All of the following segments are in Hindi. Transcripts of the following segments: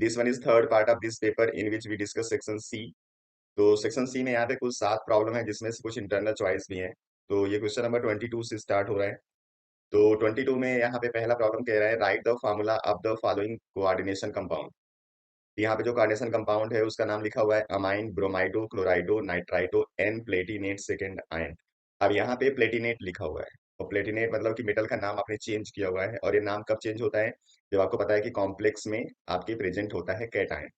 This one is third part of this paper in which we discuss section C. तो सेक्शन सी में यहाँ पे कुल 7 प्रॉब्लम है, जिसमें से कुछ इंटरनल चॉइस भी है। तो ये क्वेश्चन नंबर 22 से स्टार्ट हो रहा है। तो 22 में यहाँ पे पहला प्रॉब्लम कह रहा है, write the formula of the following coordination compound. यहाँ पे जो कोऑर्डिनेशन कंपाउंड है उसका नाम लिखा हुआ है ammine, bromido, chlorido, nitrito, N platinate second ion. अब यहाँ पे प्लेटिनेट लिखा हुआ है, और प्लेटिनेट मतलब कि मेटल का नाम आपने चेंज किया हुआ है। और ये नाम कब चेंज होता है? जब आपको पता है कि कॉम्प्लेक्स में आपके प्रेजेंट होता है कैटायन।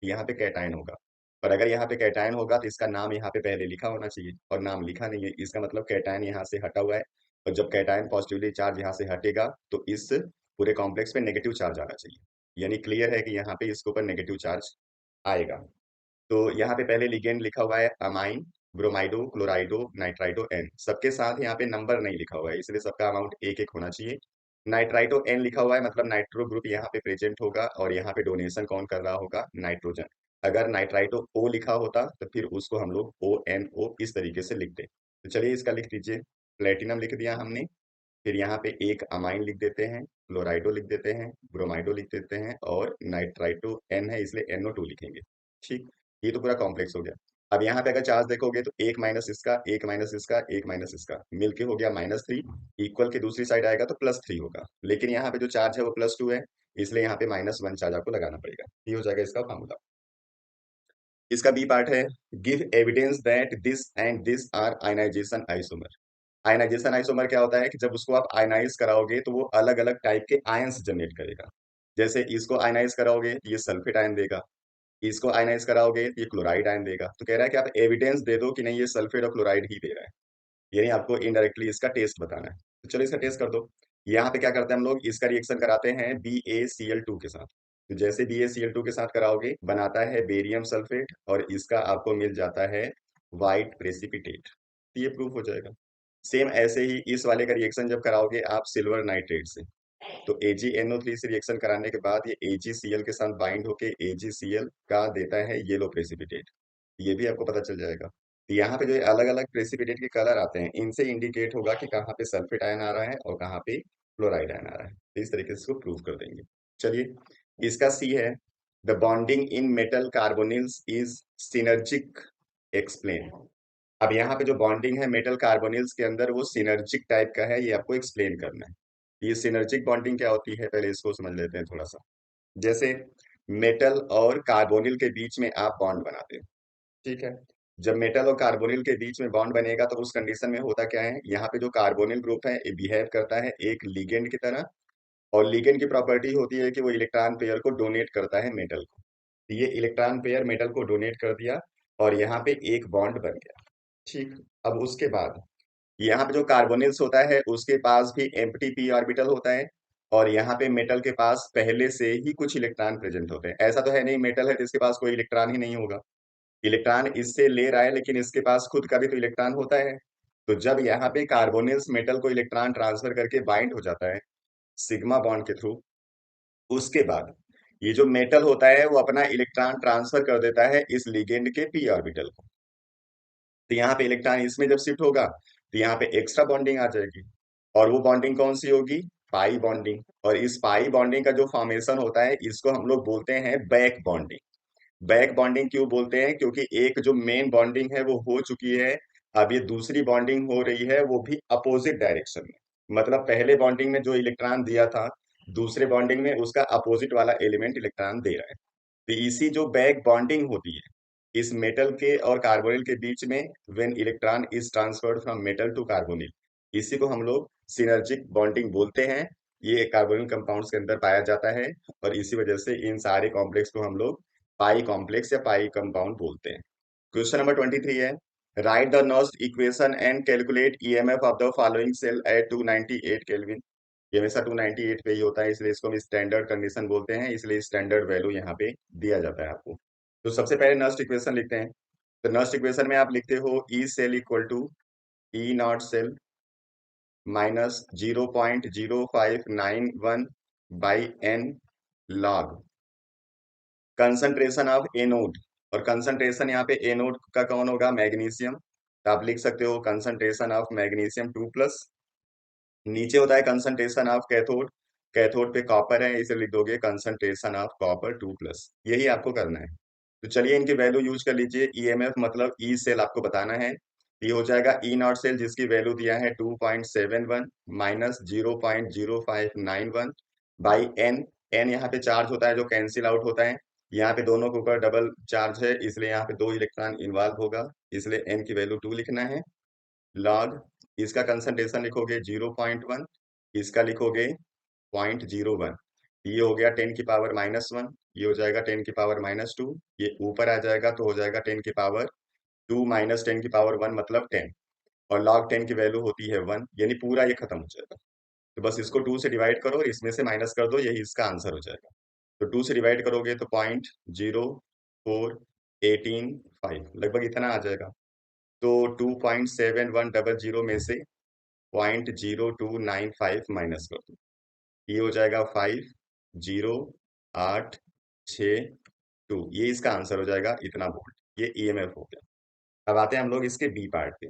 यहाँ पे कैटायन होगा, और अगर यहाँ पे कैटायन होगा तो इसका नाम यहाँ पे पहले लिखा होना चाहिए, और नाम लिखा नहीं है, इसका मतलब कैटायन यहाँ से हटा हुआ है। और जब कैटायन पॉजिटिवली चार्ज यहाँ से हटेगा तो इस पूरे कॉम्प्लेक्स पे नेगेटिव चार्ज आना चाहिए। यानी क्लियर है कि यहाँ पे इसके ऊपर नेगेटिव चार्ज आएगा। तो यहाँ पे पहले लिगेंड लिखा हुआ है अमाइन, ब्रोमाइडो, क्लोराइडो, नाइट्राइडो, एन। सबके साथ यहाँ पे नंबर नहीं लिखा हुआ है, इसलिए सबका अमाउंट एक एक होना चाहिए। नाइट्राइटो एन लिखा हुआ है, मतलब नाइट्रो ग्रुप यहाँ पे प्रेजेंट होगा, और यहाँ पे डोनेशन कौन कर रहा होगा? नाइट्रोजन। अगर नाइट्राइटो ओ लिखा होता तो फिर उसको हम लोग ओ एन ओ इस तरीके से लिखते। तो चलिए इसका लिख दीजिए। प्लेटिनम लिख दिया हमने, फिर यहाँ पे एक अमाइन लिख देते हैं, क्लोराइडो लिख देते हैं, ब्रोमाइडो लिख देते हैं, और नाइट्राइटो एन है इसलिए NO2 लिखेंगे। ठीक, ये तो पूरा कॉम्प्लेक्स हो गया। अब यहाँ पे अगर चार्ज देखोगे तो एक माइनस इसका, एक माइनस इसका, एक माइनस इसका मिलके हो गया -3। इक्वल के दूसरी साइड आएगा तो +3 होगा, लेकिन यहाँ पे जो चार्ज है वो +2 है, इसलिए यहाँ पे -1 चार्ज आपको लगाना पड़ेगा। ये हो जाएगा इसका फॉर्मूला। इसका बी पार्ट है, give evidence that this and this are ionization isomer. Ionization isomer क्या होता है कि जब उसको आप आयनाइज कराओगे तो वो अलग अलग टाइप के आयंस जनरेट करेगा। जैसे इसको आयनाइज कराओगे तो ये सल्फेट आयन देगा, इसको आयनाइज कराओगे तो ये क्लोराइड आयन देगा। तो कह रहा है कि आप एविडेंस दे दो कि नहीं ये सल्फेट और क्लोराइड ही दे रहा है, यानी आपको इनडायरेक्टली इसका टेस्ट बताना है। तो चलो इसका टेस्ट कर दो। यहाँ पे क्या करते हैं हम लोग, इसका रिएक्शन कराते हैं BaCl2 के साथ। तो जैसे BaCl2 के साथ कराओगे बनाता है बेरियम सल्फेट, और इसका आपको मिल जाता है व्हाइट प्रेसिपिटेट। तो ये प्रूफ हो जाएगा। सेम ऐसे ही इस वाले का रिएक्शन जब कराओगे आप सिल्वर नाइट्रेट से, तो AgNO3 से रिएक्शन कराने के बाद ये AgCl के साथ बाइंड होके AgCl का देता है येलो प्रेसिपिटेट। ये भी आपको पता चल जाएगा। तो यहाँ पे जो अलग अलग प्रेसिपिटेट के कलर आते हैं, इनसे इंडिकेट होगा कि कहाँ पे सल्फेट आयन आ रहा है और कहाँ पे क्लोराइड आयन आ रहा है। तो इस तरीके से इसको प्रूव कर देंगे। चलिए, इसका सी है, the bonding in metal carbonyls is synergic, explain. अब यहाँ पे जो बॉन्डिंग है मेटल कार्बोनिल्स के अंदर वो सिनर्जिक टाइप का है, ये आपको एक्सप्लेन करना है। ये सिनर्जिक बॉन्डिंग क्या होती है पहले इसको समझ लेते हैं थोड़ा सा। जैसे मेटल और कार्बोनिल के बीच में आप बॉन्ड बनाते हो, ठीक है। जब मेटल और कार्बोनिल के बीच में बॉन्ड बनेगा तो उस कंडीशन में होता क्या है, यहाँ पे जो कार्बोनिल ग्रुप है ये बिहेव करता है एक लिगेंड की तरह, और लिगेंड की प्रॉपर्टी होती है कि वो इलेक्ट्रॉन पेयर को डोनेट करता है मेटल को। तो ये इलेक्ट्रॉन पेयर मेटल को डोनेट कर दिया, और यहाँ पे एक बॉन्ड बन गया। ठीक, अब उसके बाद यहाँ पे जो कार्बोनिल्स होता है उसके पास भी एम्प्टी p ऑर्बिटल होता है, और यहाँ पे मेटल के पास पहले से ही कुछ इलेक्ट्रॉन प्रेजेंट होते हैं। ऐसा तो है नहीं मेटल है तो इसके पास कोई इलेक्ट्रॉन ही नहीं होगा, इलेक्ट्रॉन इससे ले रहा है, लेकिन इसके पास खुद का भी तो इलेक्ट्रॉन होता है। तो जब यहाँ पे कार्बोनिल्स मेटल को इलेक्ट्रॉन ट्रांसफर करके बाइंड हो जाता है सिग्मा बॉन्ड के थ्रू, उसके बाद ये जो मेटल होता है वो अपना इलेक्ट्रॉन ट्रांसफर कर देता है इस लिगेंड के p ऑर्बिटल को। तो यहाँ पे इलेक्ट्रॉन इसमें जब शिफ्ट होगा तो यहाँ पे एक्स्ट्रा बॉन्डिंग आ जाएगी, और वो बॉन्डिंग कौन सी होगी? Pi bonding. और इस पाई बॉन्डिंग का जो फॉर्मेशन होता है इसको हम लोग बोलते हैं बैक बॉन्डिंग। बैक बॉन्डिंग क्यों बोलते हैं? क्योंकि एक जो मेन बॉन्डिंग है वो हो चुकी है, अब ये दूसरी बॉन्डिंग हो रही है, वो भी अपोजिट डायरेक्शन में। मतलब पहले बॉन्डिंग में जो इलेक्ट्रॉन दिया था, दूसरे बॉन्डिंग में उसका अपोजिट वाला एलिमेंट इलेक्ट्रॉन दे रहा है। तो इसी जो बैक बॉन्डिंग होती है इस मेटल के और कार्बोनिल के बीच में, when electron is transferred from metal to carbonyl, इसी को हम लोग सिनर्जिक बॉन्डिंग बोलते हैं। ये कार्बोनिल कंपाउंड्स के अंदर पाया जाता है, और इसी वजह से इन सारे कॉम्प्लेक्स को हम लोग पाई कॉम्प्लेक्स या पाई कंपाउंड बोलते हैं। क्वेश्चन नंबर 23 है, write the Nernst equation and calculate EMF of the following cell at 298 kelvin. ये हमेशा 298 पे ही होता है, इसलिए इसको हम स्टैंडर्ड कंडीशन बोलते हैं, इसलिए स्टैंडर्ड वैल्यू यहाँ पे दिया जाता है आपको। तो सबसे पहले नस्ट इक्वेशन लिखते हैं। तो नस्ट इक्वेशन में आप लिखते हो E cell equal to E naught cell minus 0.0591 by n log concentration of anode. और कंसंट्रेशन यहाँ पे एनोड का कौन होगा? मैग्नीशियम। तो आप लिख सकते हो कंसंट्रेशन ऑफ मैग्नीशियम 2+। नीचे होता है कंसंट्रेशन ऑफ कैथोड, कैथोड पे कॉपर है, इसे लिख दोगे कंसंट्रेशन ऑफ कॉपर 2+। यही आपको करना है। तो चलिए इनकी वैल्यू यूज कर लीजिए। ईएमएफ मतलब ई सेल आपको बताना है। ये हो जाएगा ई नॉट सेल जिसकी वैल्यू दिया है 2.71 माइनस 0.0591 बाई एन। एन यहाँ पे चार्ज होता है जो कैंसिल आउट होता है। यहाँ पे दोनों के ऊपर डबल चार्ज है इसलिए यहाँ पे 2 इलेक्ट्रॉन इन्वॉल्व होगा, इसलिए एन की वैल्यू 2 लिखना है। लॉग इसका कंसंट्रेशन लिखोगे 0.1, इसका लिखोगे 0.01। ये हो गया 10⁻⁻1, ये हो जाएगा 10⁻⁻2, ये ऊपर आ जाएगा तो हो जाएगा 10⁻2 माइनस 10⁻1 मतलब 10, और log 10 की वैल्यू होती है 1, यानी पूरा ये खत्म हो जाएगा। तो बस इसको 2 से डिवाइड करो और इसमें से माइनस कर दो, यही इसका आंसर हो जाएगा। तो 2 से डिवाइड करोगे तो 0.0418 लगभग इतना आ जाएगा। तो 2.7100 में से 0.0295 माइनस कर दो, ये हो जाएगा 50862, ये इसका आंसर हो जाएगा, इतना वोल्ट। ये ईएमएफ हो गया। अब आते हैं हम लोग इसके बी पार्ट पे।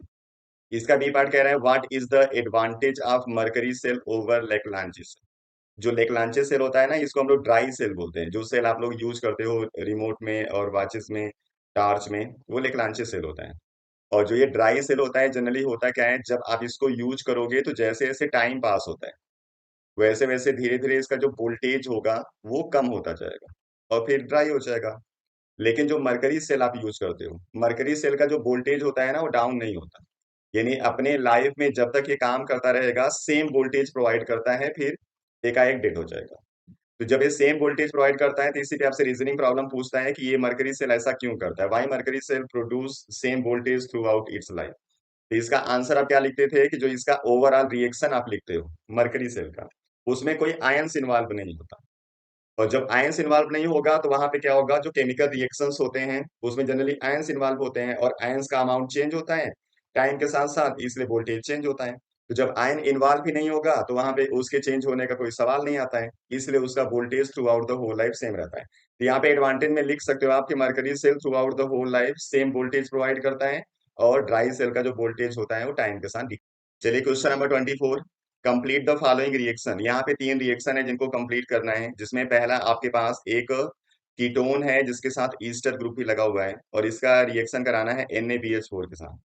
इसका बी पार्ट कह रहा है what is the advantage of mercury cell over Leclanche cell. जो लेकलांचे सेल होता है ना, इसको हम लोग ड्राई सेल बोलते हैं। जो सेल आप लोग यूज करते हो रिमोट में और वॉचेस में, टार्च में, वो लेकलांचे सेल होता है। और जो ये ड्राई सेल होता है जनरली होता क्या है, जब आप इसको यूज करोगे तो जैसे जैसे टाइम पास होता है वैसे वैसे धीरे धीरे इसका जो वोल्टेज होगा वो कम होता जाएगा और फिर ड्राई हो जाएगा। लेकिन जो मरकरी सेल आप यूज करते हो, मरकरी सेल का जो वोल्टेज होता है ना वो डाउन नहीं होता, यानी अपने लाइफ में जब तक ये काम करता रहेगा सेम वोल्टेज प्रोवाइड करता है, फिर एकाएक डेड हो जाएगा। तो जब ये सेम वोल्टेज प्रोवाइड करता है तो इसी पे आपसे रीजनिंग प्रॉब्लम पूछता है कि ये मरकरी सेल ऐसा क्यों करता है, why mercury cell produce same voltage throughout its life. तो इसका आंसर आप क्या लिखते थे कि जो इसका ओवरऑल रिएक्शन आप लिखते हो मरकरी सेल का, उसमें कोई आयंस इन्वॉल्व नहीं होता। और जब आयंस इन्वॉल्व नहीं होगा तो वहां पे क्या होगा, जो केमिकल रिएक्शंस होते हैं उसमें जनरली आयंस इन्वॉल्व होते हैं और आयंस का अमाउंट चेंज होता है टाइम के साथ साथ, इसलिए वोल्टेज चेंज होता है। तो जब आयन इन्वॉल्व ही नहीं होगा तो वहां पे उसके चेंज होने का कोई सवाल नहीं आता है, इसलिए उसका voltage throughout the whole life same रहता है। तो यहाँ पे एडवांटेज में लिख सकते हो आप कि mercury cell throughout the whole life same voltage provide करता है, और ड्राई सेल का जो वोल्टेज होता है वो टाइम के साथ। चलिए question number 24, complete the following reaction. यहाँ पे 3 रिएक्शन है जिनको कंप्लीट करना है, जिसमें पहला आपके पास एक कीटोन है जिसके साथ ईस्टर ग्रुप भी लगा हुआ है और इसका रिएक्शन कराना है NaBH4 के साथ।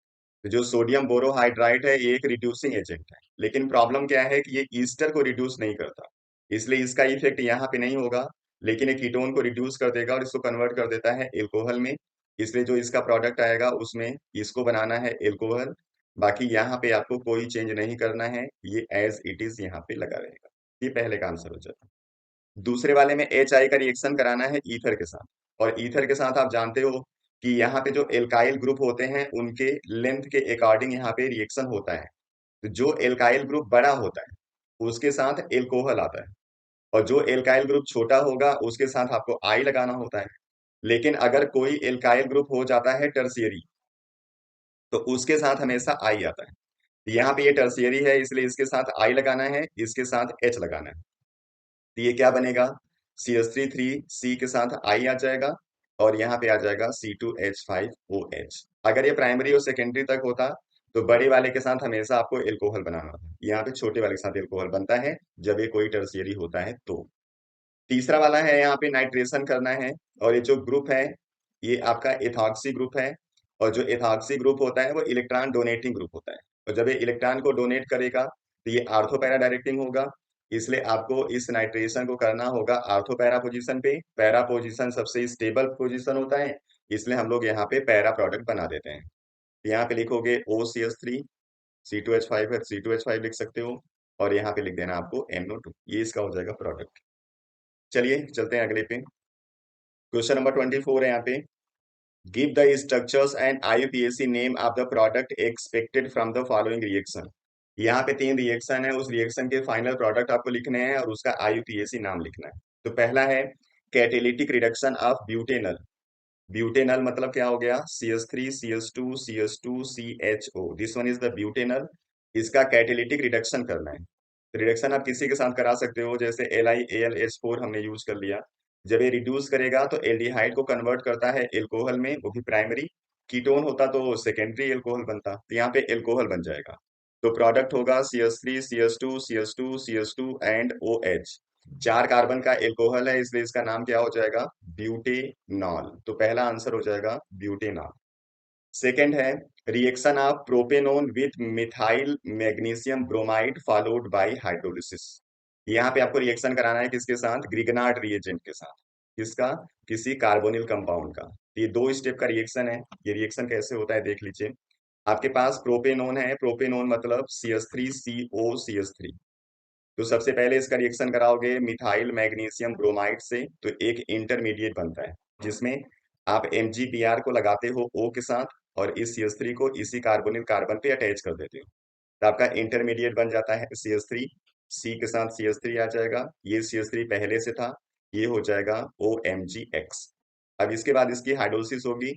तो जो सोडियम बोरोहाइड्राइड है ये एक रिड्यूसिंग एजेंट है, लेकिन प्रॉब्लम क्या है कि ये ईस्टर को रिड्यूस नहीं करता, इसलिए इसका इफेक्ट यहाँ पे नहीं होगा। लेकिन ये कीटोन को रिड्यूस कर देगा और इसको कन्वर्ट कर देता है एल्कोहल में, इसलिए जो इसका प्रोडक्ट आएगा उसमें इसको बनाना है एल्कोहल। बाकी यहाँ पे आपको कोई चेंज नहीं करना है, ये एज इट इज यहाँ पे लगा रहेगा। ये पहले का आंसर हो जाता है। दूसरे वाले में HI का रिएक्शन कराना है ईथर के साथ, और ईथर के साथ आप जानते हो कि यहाँ पे जो एल्काइल ग्रुप होते हैं उनके लेंथ के अकॉर्डिंग यहाँ पे रिएक्शन होता है। तो जो एल्काइल ग्रुप बड़ा होता है उसके साथ एल्कोहल आता है, और जो एल्काइल ग्रुप छोटा होगा उसके साथ आपको आई लगाना होता है। लेकिन अगर कोई एल्काइल ग्रुप हो जाता है टर्शियरी तो उसके साथ हमेशा आई आता है। यहाँ पे ये टर्शियरी है इसलिए इसके साथ आई लगाना है, इसके साथ H लगाना है। तो ये क्या बनेगा, CH3 3 C के साथ आई आ जाएगा और यहाँ पे आ जाएगा C2H5OH। अगर ये प्राइमरी और सेकेंडरी तक होता तो बड़े वाले के साथ हमेशा आपको एल्कोहल बनाना होता, यहाँ पे छोटे वाले के साथ एल्कोहल बनता है जब ये कोई टर्शियरी होता है। तो तीसरा वाला है यहाँ पे नाइट्रेशन करना है, और ये जो ग्रुप है ये आपका एथॉक्सी ग्रुप है, और जो एथॉक्सी ग्रुप होता है वो इलेक्ट्रॉन डोनेटिंग ग्रुप होता है, और जब ये इलेक्ट्रॉन को डोनेट करेगा तो ये आर्थो पैरा डायरेक्टिंग होगा, इसलिए आपको इस नाइट्रेशन को करना होगा आर्थो पैरा पोजीशन पे। पैरा पोजीशन सबसे स्टेबल पोजीशन होता है, इसलिए हम लोग यहाँ पे पैरा प्रोडक्ट बना देते हैं। यहाँ पे लिखोगे OCH3 C2H5 है, C2H5 लिख सकते हो, और यहाँ पे लिख देना आपको NO2, ये इसका हो जाएगा प्रोडक्ट। चलिए चलते हैं अगले पे। क्वेश्चन नंबर 24 है यहाँ पे, give the structures and IUPAC name of the product expected from the following reaction. यहाँ पे 3 रिएक्शन है, उस रिएक्शन के फाइनल प्रोडक्ट आपको लिखने हैं और उसका IUPAC नाम लिखना है। तो पहला है catalytic reduction of butanal. Butanal मतलब क्या हो गया, CH3 CH2 CH2 CHO, this one is the butanal. इसका कैटेलिटिक रिडक्शन करना है। रिडक्शन आप किसी के साथ करा सकते हो, जैसे LiAlH4 हमने यूज कर लिया। जब ये रिड्यूस करेगा तो एल्डिहाइड को कन्वर्ट करता है एल्कोहल में, वो भी प्राइमरी। कीटोन होता तो सेकेंडरी एल्कोहल बनता, तो यहाँ पे एल्कोहल बन जाएगा। तो प्रोडक्ट होगा CH3 CH2 CH2 CH2 and OH। 4 carbon का एल्कोहल है, इसलिए इसका नाम क्या हो जाएगा? ब्यूटेनॉल। तो पहला आंसर हो जाएगा ब्यूटेनॉल। सेकेंड है reaction of propanone with methyl magnesium bromide followed by hydrolysis. यहाँ पे आपको रिएक्शन कराना है किसके साथ? ग्रिगनार्ड रिएजेंट के साथ। किसका? किसी कार्बोनिल कंपाउंड का। ये 2 स्टेप का रिएक्शन है। ये रिएक्शन कैसे होता है देख लीजिए। आपके पास प्रोपेनोन है, प्रोपेनोन मतलब CH3COCH3। तो सबसे पहले इसका रिएक्शन कराओगे मिथाइल मैग्नीशियम ब्रोमाइड से, तो एक इंटरमीडिएट बनता है जिसमें आप MgBr को लगाते हो O के साथ और इस CH3 को इसी कार्बोनिल कार्बन पे अटैच कर देते हो, तो आपका इंटरमीडिएट बन जाता है CH3। C के साथ CH3 आ जाएगा, ये CH3 पहले से था, ये हो जाएगा OMgX। अब इसके बाद इसकी हाइड्रोलिसिस होगी,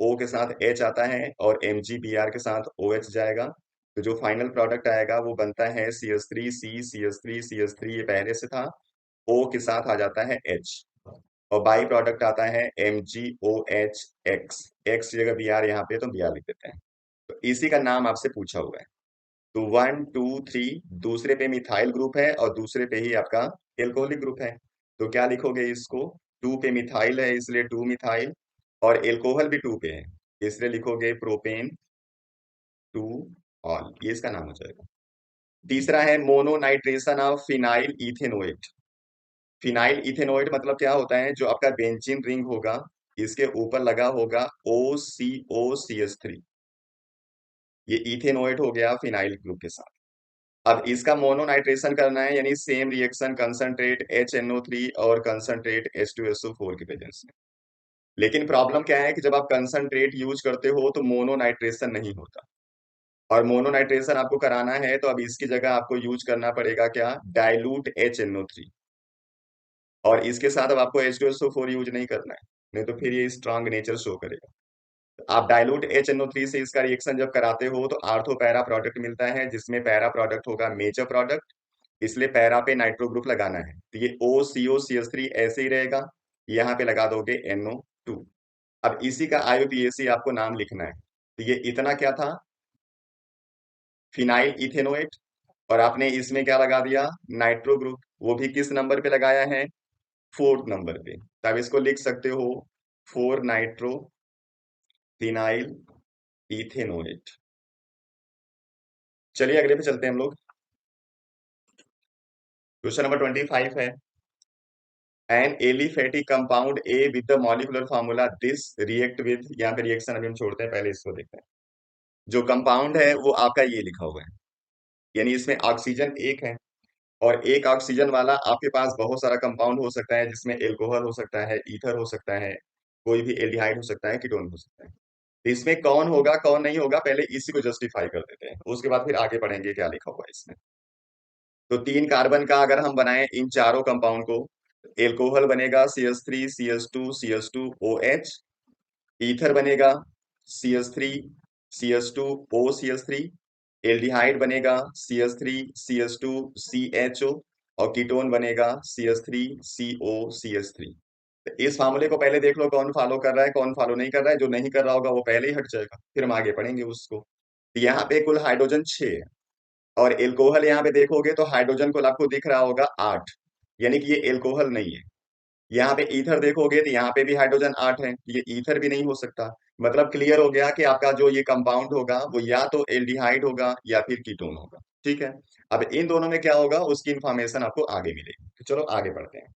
O के साथ H आता है और MgBr के साथ OH जाएगा। तो जो फाइनल प्रोडक्ट आएगा वो बनता है CH3C CH3 CH3, ये पहले से था, O के साथ आ जाता है H और बाई प्रोडक्ट आता है MgOH। X की जगह Br यहाँ पे तो Br लिख देते हैं। तो इसी का नाम आपसे पूछा हुआ है। तो 1 2 3 दूसरे पे मिथाइल ग्रुप है और दूसरे पे ही आपका एल्कोहलिक ग्रुप है। तो क्या लिखोगे इसको? 2 पे मिथाइल है इसलिए 2 मिथाइल, और एल्कोहल भी 2 पे है इसलिए लिखोगे प्रोपेन 2 ऑल, ये इसका नाम हो जाएगा। तीसरा है mononitration of phenyl ethanoate. Phenyl ethanoate मतलब क्या होता है? जो आपका बेंजीन रिंग होगा इसके ऊपर लगा होगा OCOCH3, ये इथेनोएट हो गया फिनाइल ग्रुप के साथ। अब इसका मोनोनाइट्रेशन करना है, यानी सेम रिएक्शन कंसंट्रेट HNO3 और कंसंट्रेट H2SO4 की प्रेजेंस में। लेकिन प्रॉब्लम क्या है कि जब आप कंसंट्रेट यूज करते हो तो मोनोनाइट्रेशन नहीं होता, और मोनोनाइट्रेशन आपको कराना है तो अब इसकी जगह आपको यूज करना पड़ेगा क्या? Dilute HNO3। और इसके साथ अब आपको H2SO4 यूज नहीं करना है, नहीं तो फिर ये स्ट्रांग नेचर शो करेगा। आप डाइल्यूट HNO3 से इसका रिएक्शन जब कराते हो तो आर्थो पैरा प्रोडक्ट मिलता है, जिसमें पैरा प्रोडक्ट होगा मेजर प्रोडक्ट, इसलिए पैरा पे नाइट्रो ग्रुप लगाना है। तो ये OCOCH3 ऐसे ही रहेगा, यहाँ पे लगा दोगे NO2। अब इसी का IUPAC आपको नाम लिखना है। तो ये इतना क्या था? फिनाइल इथेनोएट, और आपने इसमें क्या लगा दिया? Nitro group. वो भी किस नंबर पे लगाया है? 4th नंबर पे। तब इसको लिख सकते हो 4 नाइट्रो फिनाइल इथेनोएट। चलिए अगले पे चलते हैं हम लोग। क्वेश्चन नंबर 25 है an aliphatic compound A with the molecular formula this react with, यहाँ पे रिएक्शन अभी हम छोड़ते हैं, पहले इसको देखते हैं। जो कंपाउंड है वो आपका ये लिखा हुआ है, यानी इसमें ऑक्सीजन एक है, और एक ऑक्सीजन वाला आपके पास बहुत सारा कंपाउंड हो सकता है, जिसमें एल्कोहल हो सकता है, ईथर हो सकता है, कोई भी एल्डिहाइड हो सकता है, कीटोन हो सकता है। तो इसमें कौन होगा कौन नहीं होगा, पहले इसी को जस्टिफाई कर देते हैं, उसके बाद फिर आगे बढ़ेंगे क्या लिखा हुआ है इसमें। तो 3 कार्बन का अगर हम बनाएं इन चारों कंपाउंड को, एल्कोहल बनेगा CH3 CH2 CH2 OH, ether बनेगा CH3 CH2 OCH3, एल्डिहाइड बनेगा CH3 CH2 CHO, और कीटोन बनेगा CH3 COCH3। तो इस फार्मूले को पहले देख लो कौन फॉलो कर रहा है कौन फॉलो नहीं कर रहा है, जो नहीं कर रहा होगा वो पहले ही हट जाएगा, फिर हम आगे पढ़ेंगे उसको। तो यहाँ पे कुल हाइड्रोजन 6 है, और एल्कोहल यहाँ पे देखोगे तो हाइड्रोजन को आपको दिख रहा होगा 8, यानी कि ये एल्कोहल नहीं है। यहाँ पे ईथर देखोगे तो यहाँ पे भी हाइड्रोजन 8 है, ये ईथर भी नहीं हो सकता। मतलब क्लियर हो गया कि आपका जो ये कंपाउंड होगा वो या तो एल्डिहाइड होगा या फिर कीटोन होगा। ठीक है, अब इन दोनों में क्या होगा उसकी इंफॉर्मेशन आपको आगे मिलेगी, तो चलो आगे बढ़ते हैं।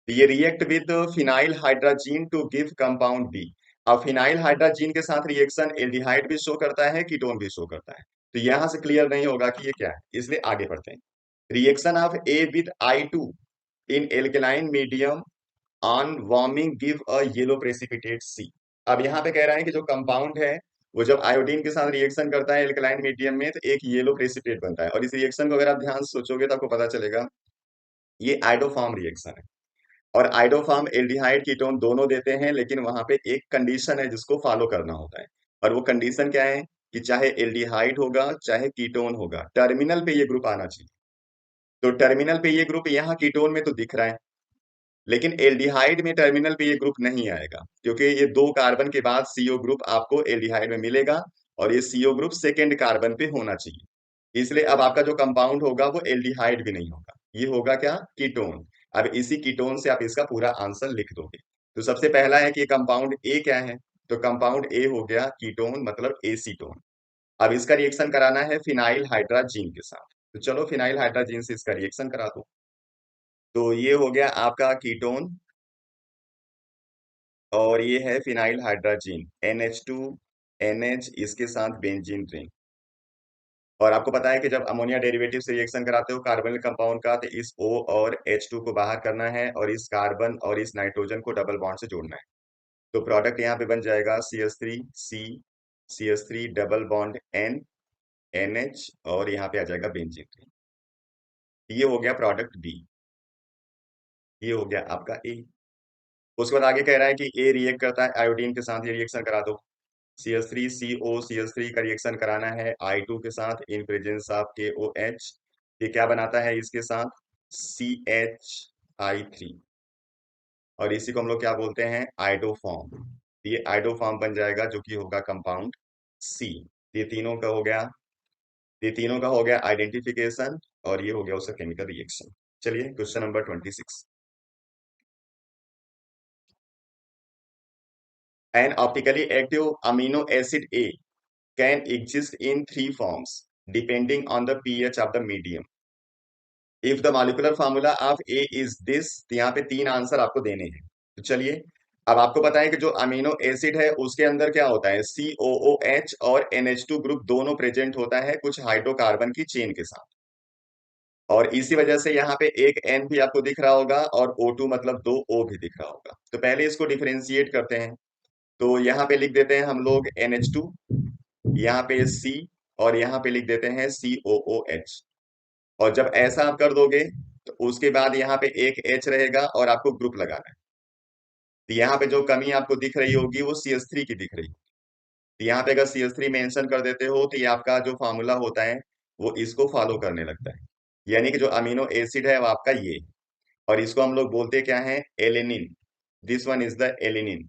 तो ये react with phenyl hydrazine to give compound B. अब फिनाइल हाइड्राजीन के साथ रिएक्शन एल्डिहाइड भी शो करता है, कीटोन भी शो करता है, तो यहां से क्लियर नहीं होगा कि ये क्या है, इसलिए आगे बढ़ते हैं। Reaction of A with I2 in alkaline medium on warming give a yellow precipitate C. अब यहाँ पे कह रहा है कि जो कंपाउंड है वो जब आयोडीन के साथ रिएक्शन करता है एल्कलाइन मीडियम में तो एक येलो प्रेसिपिटेट बनता है, और इस रिएक्शन को अगर आप ध्यान से सोचोगे तो आपको पता चलेगा ये आइडोफॉर्म रिएक्शन है। और आइडोफॉर्म एल्डिहाइड कीटोन दोनों देते हैं, लेकिन वहां पे एक कंडीशन है जिसको फॉलो करना होता है, और वो कंडीशन क्या है कि चाहे एल्डिहाइड होगा चाहे कीटोन होगा, टर्मिनल पे ये ग्रुप आना चाहिए। तो टर्मिनल पे ये ग्रुप यहाँ कीटोन में तो दिख रहा है, लेकिन एल्डिहाइड में टर्मिनल पे ये ग्रुप नहीं आएगा, क्योंकि ये 2 कार्बन के बाद CO ग्रुप आपको एल्डिहाइड में मिलेगा, और ये CO ग्रुप सेकेंड कार्बन पे होना चाहिए। इसलिए अब आपका जो कंपाउंड होगा वो एल्डिहाइड भी नहीं होगा, ये होगा क्या, कीटोन। अब इसी कीटोन से आप इसका पूरा आंसर लिख दोगे। तो सबसे पहला है कि कंपाउंड ए क्या है, तो कंपाउंड ए हो गया कीटोन, मतलब एसीटोन। अब इसका रिएक्शन कराना है फिनाइल हाइड्राजीन के साथ, तो चलो फिनाइल हाइड्राजीन से इसका रिएक्शन करा दो। तो ये हो गया आपका कीटोन, और ये है फिनाइल हाइड्राजीन NH2 NH, इसके साथ बेंजीन रिंग। और आपको पता है कि जब अमोनिया डेरिवेटिव से रिएक्शन कराते हो कार्बनिक कंपाउंड का, तो इस O और H2 को बाहर करना है और इस कार्बन और इस नाइट्रोजन को डबल बॉन्ड से जोड़ना है। तो प्रोडक्ट यहाँ पे बन जाएगा CH3 double bond N NH, और यहाँ पे आ जाएगा बेंजीन। ये हो गया प्रोडक्ट बी, ये हो गया आपका ए। उसके बाद आगे कह रहा है कि ए रिएक्ट करता है आयोडीन के साथ, ये रिएक्शन करा दो। CH3CO CH3 का रिएक्शन कराना है I2 के साथ इन प्रेजेंस ऑफ KOH। ये क्या बनाता है इसके साथ, CH I3, और इसी को हम लोग क्या बोलते हैं, आइडोफॉर्म। ये आइडोफॉर्म बन जाएगा जो कि होगा कंपाउंड सी। ये तीनों का हो गया, ये तीनों का हो गया आइडेंटिफिकेशन, और ये हो गया उसका केमिकल रिएक्शन। चलिए question number 26। An optically active amino acid A can exist in three forms depending on the pH of the medium. If the molecular formula of A is this, तो यहाँ पे तीन आंसर आपको देने हैं। तो चलिए, अब आपको पता है कि जो अमीनो एसिड है उसके अंदर क्या होता है, COOH और NH2 ग्रुप दोनों प्रेजेंट होता है कुछ हाइड्रोकार्बन की चेन के साथ, और इसी वजह से यहाँ पे एक N भी आपको दिख रहा होगा और O2 मतलब दो O भी दिख रहा होगा। तो पहले इसको डिफरेंशिएट करते हैं। तो यहाँ पे लिख देते हैं हम लोग NH2, यहाँ पे C, और यहाँ पे लिख देते हैं COOH। और जब ऐसा आप कर दोगे तो उसके बाद यहाँ पे एक H रहेगा और आपको ग्रुप लगाना है। तो यहाँ पे जो कमी आपको दिख रही होगी वो CH3 की दिख रही है। तो यहाँ पे अगर CH3 मेंशन कर देते हो तो ये आपका जो फॉर्मूला होता है वो इसको फॉलो करने लगता है। यानी कि जो अमीनो एसिड है वो आपका ये, और इसको हम लोग बोलते क्या है, alanine. This one is the alanine.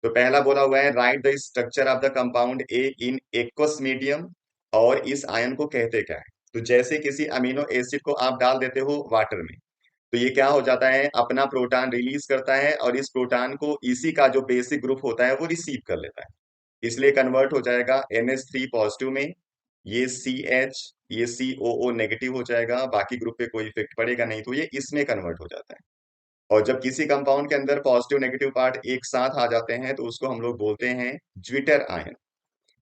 तो पहला बोला हुआ है write the structure of the compound A in aqueous medium, और इस आयन को कहते क्या है। तो जैसे किसी अमीनो एसिड को आप डाल देते हो वाटर में, तो ये क्या हो जाता है, अपना प्रोटॉन रिलीज करता है और इस प्रोटॉन को इसी का जो बेसिक ग्रुप होता है वो रिसीव कर लेता है, इसलिए कन्वर्ट हो जाएगा NH3 पॉजिटिव में, ये CH, ये COO नेगेटिव हो जाएगा, बाकी ग्रुप पे कोई इफेक्ट पड़ेगा नहीं, तो ये इसमें कन्वर्ट हो जाता है। और जब किसी कंपाउंड के अंदर पॉजिटिव नेगेटिव पार्ट एक साथ आ जाते हैं तो उसको हम लोग बोलते हैं ज्विटर आयन,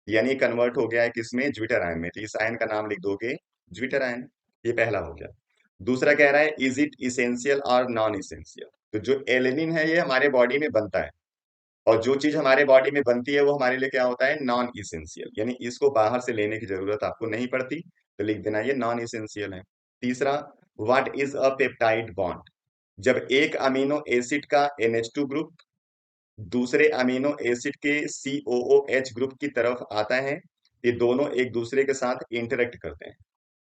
यानी कन्वर्ट हो गया है किसमें, ज्विटर आयन में। तो इस आयन का नाम लिख दोगे ज्विटर आयन। ये पहला हो गया। दूसरा कह रहा है इज इट इसेंशियल और नॉन इसेंशियल। तो जो एलेनिन है ये हमारे बॉडी में बनता है, और जो चीज हमारे बॉडी में बनती है वो हमारे लिए क्या होता है, नॉन इसेंशियल, यानी इसको बाहर से लेने की जरूरत आपको नहीं पड़ती, तो लिख देना ये नॉन इसेंशियल है। तीसरा, what is a peptide bond. जब एक अमीनो एसिड का NH2 ग्रुप दूसरे अमीनो एसिड के COOH ग्रुप की तरफ आता है, ये दोनों एक दूसरे के साथ इंटरेक्ट करते हैं,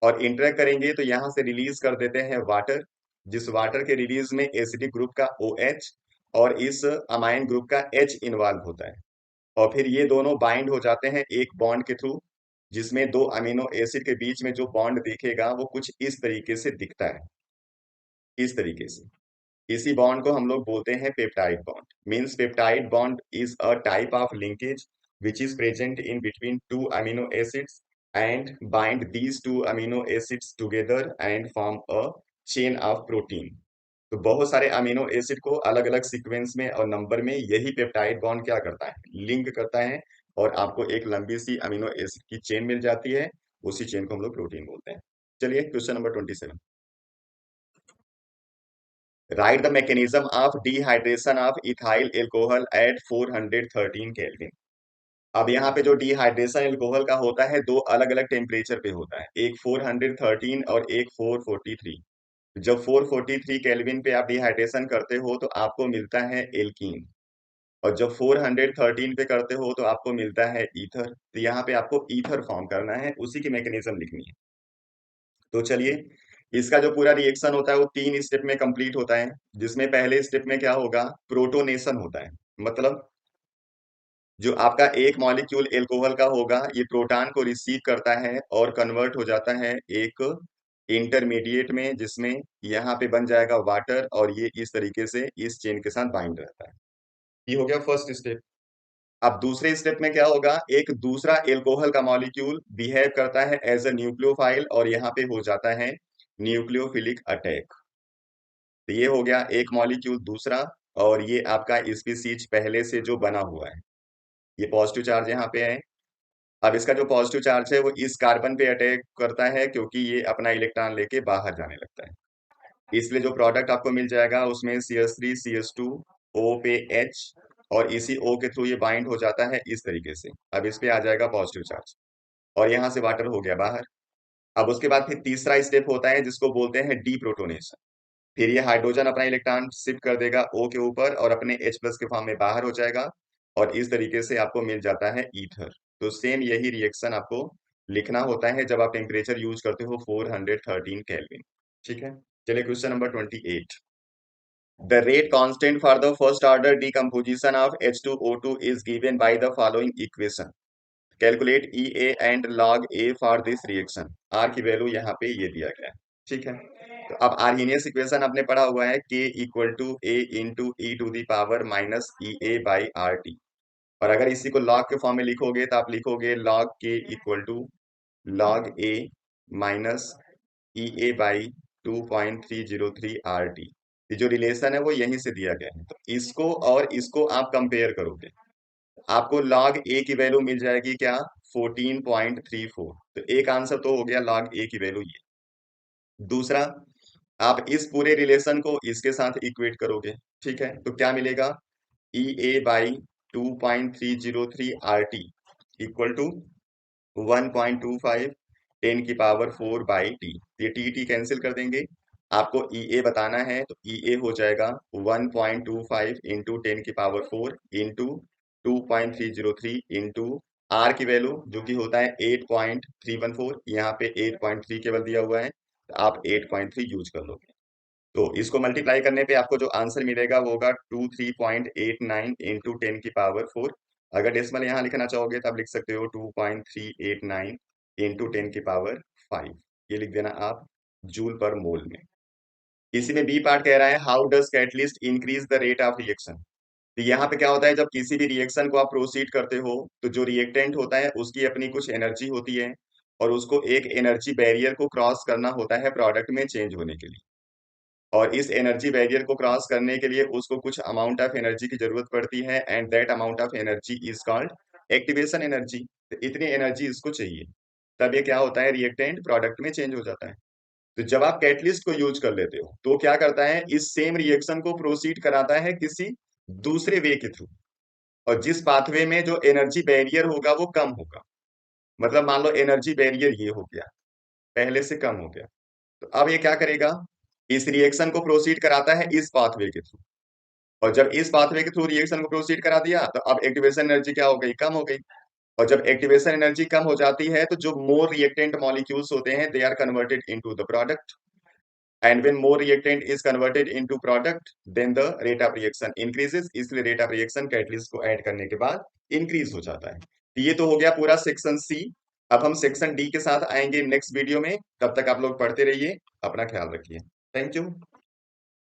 और इंटरेक्ट करेंगे तो यहां से रिलीज कर देते हैं वाटर, जिस वाटर के रिलीज में एसिडिक ग्रुप का OH और इस अमाइन ग्रुप का H इन्वॉल्व होता है, और फिर ये दोनों बाइंड हो जाते हैं एक बॉन्ड के थ्रू, जिसमें दो अमीनो एसिड के बीच में जो बॉन्ड दिखेगा वो कुछ इस तरीके से दिखता है, इस तरीके से। इसी बॉन्ड को हम लोग बोलते हैं peptide bond. Means peptide bond is a type of linkage which is present in between two amino acids and bind these two amino acids together and form a chain of protein. तो बहुत सारे अमीनो एसिड को अलग अलग सीक्वेंस में और नंबर में यही पेप्टाइड बॉन्ड क्या करता है, लिंक करता है, और आपको एक लंबी सी अमीनो एसिड की चेन मिल जाती है, उसी चेन को हम लोग प्रोटीन बोलते हैं। चलिए question number 27। Write the mechanism of dehydration of ethyl alcohol at 413 Kelvin। अब यहाँ पे जो डिहाइड्रेशन एल्कोहल का होता है दो अलग अलग टेम्परेचर पे होता है, एक 413 और एक 443। जब 443 केल्विन पे आप डिहाइड्रेशन करते हो तो आपको मिलता है एल्कीन, और जब 413 पे करते हो तो आपको मिलता है ईथर। तो यहाँ पे आपको ईथर फॉर्म करना है, उसी की मैकेनिज्म लिखनी है। तो चलिए, इसका जो पूरा रिएक्शन होता है वो तीन स्टेप में कंप्लीट होता है, जिसमें पहले स्टेप में क्या होगा, प्रोटोनेशन होता है। मतलब जो आपका एक मॉलिक्यूल एल्कोहल का होगा ये प्रोटॉन को रिसीव करता है और कन्वर्ट हो जाता है एक इंटरमीडिएट में, जिसमें यहाँ पे बन जाएगा वाटर, और ये इस तरीके से इस चेन के साथ बाइंड रहता है। ये हो गया फर्स्ट स्टेप। अब दूसरे स्टेप में क्या होगा, एक दूसरा एल्कोहल का मॉलिक्यूल बिहेव करता है एज अ न्यूक्लियोफाइल और यहाँ पे हो जाता है न्यूक्लियोफिलिक अटैक। तो ये हो गया एक मॉलिक्यूल दूसरा, और ये आपका स्पीसीज पहले से जो बना हुआ है, ये पॉजिटिव चार्ज यहाँ पे है। अब इसका जो पॉजिटिव चार्ज है वो इस कार्बन पे अटैक करता है, क्योंकि ये अपना इलेक्ट्रॉन लेके बाहर जाने लगता है। इसलिए जो प्रोडक्ट आपको मिल जाएगा उसमें CH3 CH2 O पे H, और इसी O के थ्रू ये बाइंड हो जाता है इस तरीके से। अब इस पे आ जाएगा पॉजिटिव चार्ज, और यहाँ से वाटर हो गया बाहर। अब उसके बाद फिर तीसरा स्टेप होता है जिसको बोलते हैं डीप्रोटोनेशन। फिर ये हाइड्रोजन अपना इलेक्ट्रॉन शिफ्ट कर देगा O के ऊपर और अपने H प्लस के फॉर्म में बाहर हो जाएगा, और इस तरीके से आपको मिल जाता है ईथर। तो सेम यही रिएक्शन आपको लिखना होता है जब आप टेम्परेचर यूज करते हो 413 केल्विन। ठीक है, चलिए question number 28। The rate constant for the first order decomposition of H2O2 is given by the following equation. Calculate EA and log A for this reaction. R की वैल्यू यहाँ पे ये दिया गया है। ठीक है, तो अब आर्हीनियस इक्वेशन आपने पढ़ा हुआ है, K equal to A into e to the power minus E A by R T. और अगर इसी को लॉग के फॉर्म में लिखोगे तो आप लिखोगे log K equal to log A minus E A by 2.303 R T. ये जो रिलेशन है वो यहीं से दिया गया है, तो इसको और इसको आप कंपेयर करोगे, आपको log a की वैल्यू मिल जाएगी क्या, 14.34। तो एक आंसर तो हो गया log a की वैल्यू ये। दूसरा, आप इस पूरे रिलेशन को इसके साथ इक्वेट करोगे। ठीक है, तो क्या मिलेगा, E A by 2.303 R T equal to 1.25 10 की पावर 4 बाई टी। ये टी टी कैंसिल कर देंगे, आपको ई ए बताना है, तो ई ए हो जाएगा 1.25 इंटू 10 की पावर 4 इंटू 2.303 इंटू आर की वैल्यू जो कि होता है 8.314, यहाँ पे 8.3 केवल दिया हुआ है, तो आप 8.3 यूज कर लोगे। तो इसको मल्टीप्लाई करने पे आपको जो आंसर मिलेगा वो होगा 23.89 इंटू 10 की पावर 4। अगर डेसिमल यहाँ लिखना चाहोगे तो आप लिख सकते हो 2.389 इंटू 10 की पावर 5। ये लिख देना आप जूल पर मोल में। इसी में बी पार्ट कह रहा है how does catalyst increase the rate of reaction. तो यहाँ पे क्या होता है, जब किसी भी रिएक्शन को आप प्रोसीड करते हो तो जो रिएक्टेंट होता है उसकी अपनी कुछ एनर्जी होती है, और उसको एक एनर्जी बैरियर को क्रॉस करना होता है प्रोडक्ट में चेंज होने के लिए। और इस एनर्जी बैरियर को क्रॉस करने के लिए उसको कुछ अमाउंट ऑफ एनर्जी की जरूरत पड़ती है, and that amount of energy is called activation energy. तो इतनी एनर्जी इसको चाहिए, तब ये क्या होता है, रिएक्टेंट प्रोडक्ट में चेंज हो जाता है। तो जब आप कैटलिस्ट को यूज कर लेते हो तो क्या करता है, इस सेम रिएक्शन को प्रोसीड कराता है किसी दूसरे वे के थ्रू, और जिस पाथवे में जो एनर्जी बैरियर होगा वो कम होगा। मतलब मान लो एनर्जी बैरियर ये हो गया, पहले से कम हो गया, तो अब ये क्या करेगा, इस रिएक्शन को प्रोसीड कराता है इस पाथवे के थ्रू, और जब इस पाथवे के थ्रू रिएक्शन को प्रोसीड करा दिया तो अब एक्टिवेशन एनर्जी क्या हो गई, कम हो गई। और जब एक्टिवेशन एनर्जी कम हो जाती है तो जो मोर रिएक्टेंट मॉलिक्यूल्स होते हैं they are converted into the product, and when more reactant is converted into product then the rate of reaction increases. इसलिए रेट ऑफ रिएक्शन कैटलिस्ट को ऐड करने के बाद इंक्रीज हो जाता है। तो ये तो हो गया पूरा सेक्शन सी। अब हम सेक्शन डी के साथ आएंगे नेक्स्ट वीडियो में, तब तक आप लोग पढ़ते रहिए, अपना ख्याल रखिए। Thank you.